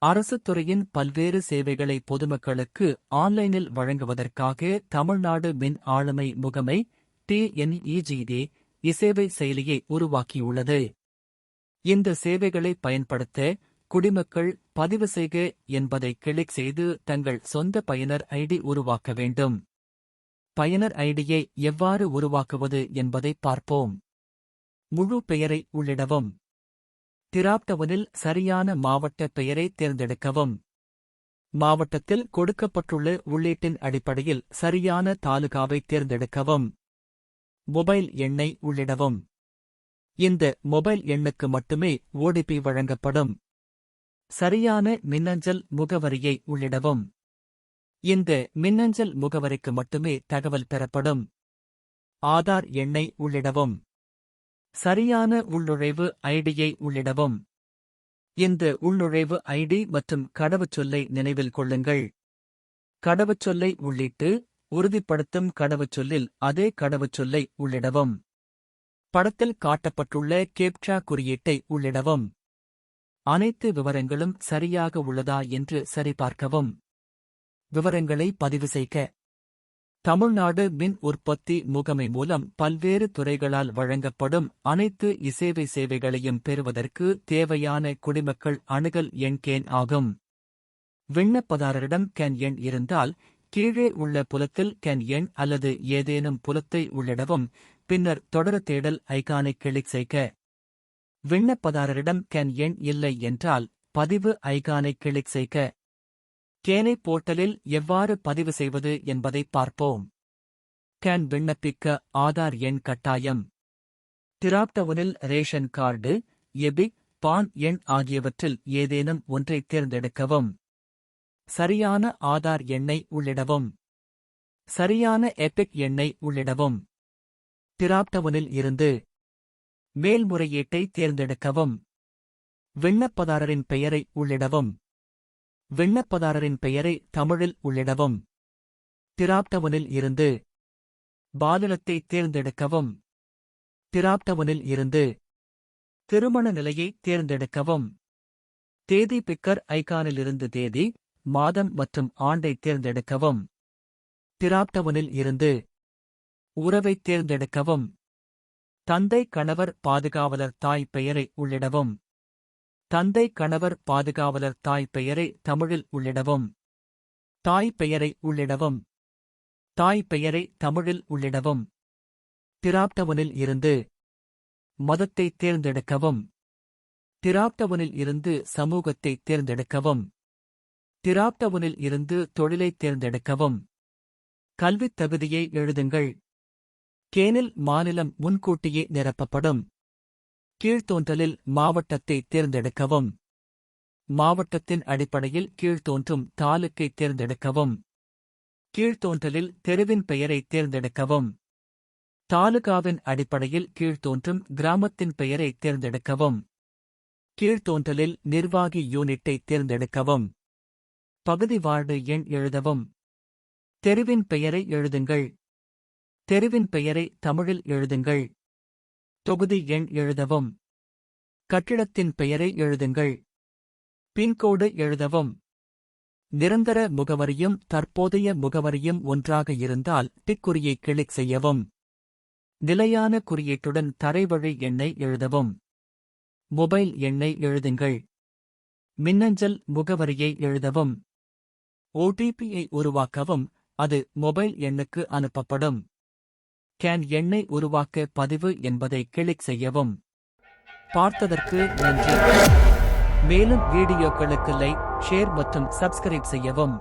அரசுத் துறையின் பல்வேறு சேவைகளை பொதுமக்களுக்கு ஆன்லைனில் வழங்குவதற்காக தமிழ்நாடு மின் ஆளுமை முகமை TNEGD இசேவை செயலியை உருவாக்கியுள்ளது. இந்த சேவைகளை பயன்படுத்த குடிமக்கள் பதிவு செய்க என்பதை கிளிக் செய்து தங்கள் சொந்த பயனர் ஐடி உருவாக்க வேண்டும். பயனர் ஐடியை எவ்வாறு உருவாக்குவது என்பதை பார்ப்போம். முழு பெயரை உள்ளிடவும். டிராப்டவுனில் சரியான மாவட்ட பெயரை தேர்ந்தெடுக்கவும். மாவட்டத்தில் கொடுக்கப்பட்டுள்ள உள்ளீட்டின் அடிப்படையில் சரியான தாலுகாவை தேர்ந்தெடுக்கவும். மொபைல் எண்ணை உள்ளிடவும். இந்த மொபைல் எண்ணுக்கு மட்டுமே OTP வழங்கப்படும். சரியான மின்னஞ்சல் முகவரியை உள்ளிடவும். இந்த மின்னஞ்சல் முகவரிக்கு மட்டுமே தகவல் பெறப்படும். ஆதார் எண்ணை உள்ளிடவும். சரியான உள்நுழைவு ஐடியை உள்ளிடவும். இந்த உள்நுழைவு ஐடி மற்றும் கடவுச்சொல்லை நினைவில் கொள்ளுங்கள். கடவுச்சொல்லை உள்ளிட்டு உறுதிப்படுத்தும் கடவுச்சொல்லில் அதே கடவுச்சொல்லை உள்ளிடவும். படத்தில் காட்டப்பட்டுள்ள கேப்சா குறியீட்டை உள்ளிடவும். அனைத்து விவரங்களும் சரியாக உள்ளதா என்று சரிபார்க்கவும். விவரங்களை பதிவு செய்க. தமிழ்நாடு மின் உற்பத்தி முகமை மூலம் பல்வேறு துறைகளால் வழங்கப்படும் அனைத்து இசேவை சேவைகளையும் பெறுவதற்கு தேவையான குடிமக்கள் அணுகல் எண் கேன் ஆகும். விண்ணப்பதாரரிடம் கேன் எண் இருந்தால் கீழே உள்ள புலத்தில் கேன் எண் அல்லது ஏதேனும் புலத்தை உள்ளிடவும். பின்னர் தொடர தேடல் ஐகானை கிளிக் செய்க. விண்ணப்பதாரரிடம் கேன் எண் இல்லை என்றால் பதிவு ஐகானை கிளிக் செய்க. கேனை போர்ட்டலில் எவ்வாறு பதிவு செய்வது என்பதை பார்ப்போம். கேன் விண்ணப்பிக்க ஆதார் எண் கட்டாயம். டிராப்டவுனில் ரேஷன் கார்டு, எபிக், பான் எண் ஆகியவற்றில் ஏதேனும் ஒன்றை தேர்ந்தெடுக்கவும். சரியான ஆதார் எண்ணை உள்ளிடவும். சரியான எபிக் எண்ணை உள்ளிடவும். டிராப்டவுனில் இருந்து மேல்முறையீட்டை தேர்ந்தெடுக்கவும். விண்ணப்பதாரரின் பெயரை உள்ளிடவும். விண்ணப்பதாரரின் பெயரை தமிழில் உள்ளிடவும். டிராப்டவுனில் இருந்து பாலினத்தை தேர்ந்தெடுக்கவும். டிராப்டவுனில் இருந்து திருமண நிலையை தேர்ந்தெடுக்கவும். தேதி பிக்கர் ஐகானிலிருந்து தேதி, மாதம் மற்றும் ஆண்டை தேர்ந்தெடுக்கவும். டிராப்டவுனில் இருந்து உறவை தேர்ந்தெடுக்கவும். தந்தை கணவர் பாதுகாவலர் தாய் பெயரை உள்ளிடவும். தந்தை கணவர் பாதுகாவலர் தாய் பெயரை தமிழில் உள்ளிடவும். தாய் பெயரை உள்ளிடவும். தாய் பெயரை தமிழில் உள்ளிடவும். டிராப்டவுனில் இருந்து மதத்தை தேர்ந்தெடுக்கவும். டிராப்டவுனில் இருந்து சமூகத்தை தேர்ந்தெடுக்கவும். டிராப்டவுனில் இருந்து தொழிலை தேர்ந்தெடுக்கவும். கல்வித் தகுதியை எழுதுங்கள். கேனில் மாநிலம் முன்கூட்டியே நிரப்பப்படும். கீழ்த்தோன்றலில் மாவட்டத்தை தேர்ந்தெடுக்கவும். மாவட்டத்தின் அடிப்படையில் கீழ்த்தோன்றும் தாலுக்கை தேர்ந்தெடுக்கவும். கீழ்த்தோன்றலில் தெருவின் பெயரை தேர்ந்தெடுக்கவும். தாலுகாவின் அடிப்படையில் கீழ்த்தோன்றும் கிராமத்தின் பெயரை தேர்ந்தெடுக்கவும். கீழ்த்தோன்றலில் நிர்வாகி யூனிட்டை தேர்ந்தெடுக்கவும். பகுதி வார்டு எண் எழுதவும். தெருவின் பெயரை எழுதுங்கள். தெருவின் பெயரை தமிழில் எழுதுங்கள். தொகுதி எண் எழுதவும். கட்டிடத்தின் பெயரை எழுதுங்கள். பின்கோடு எழுதவும். நிரந்தர முகவரியும் தற்போதைய முகவரியும் ஒன்றாக இருந்தால் டிக் குறியை கிளிக் செய்யவும். நிலையான குறியீட்டுடன் தரைவழி எண்ணை எழுதவும். மொபைல் எண்ணை எழுதுங்கள். மின்னஞ்சல் முகவரியை எழுதவும். OTPயை உருவாக்கவும். அது மொபைல் எண்ணுக்கு அனுப்பப்படும். கேன் எண்ணை உருவாக்க பதிவு என்பதை கிளிக் செய்யவும். பார்த்ததற்கு நன்றி. மேலும் வீடியோக்களுக்கு லைக், ஷேர் மற்றும் சப்ஸ்கிரைப் செய்யவும்.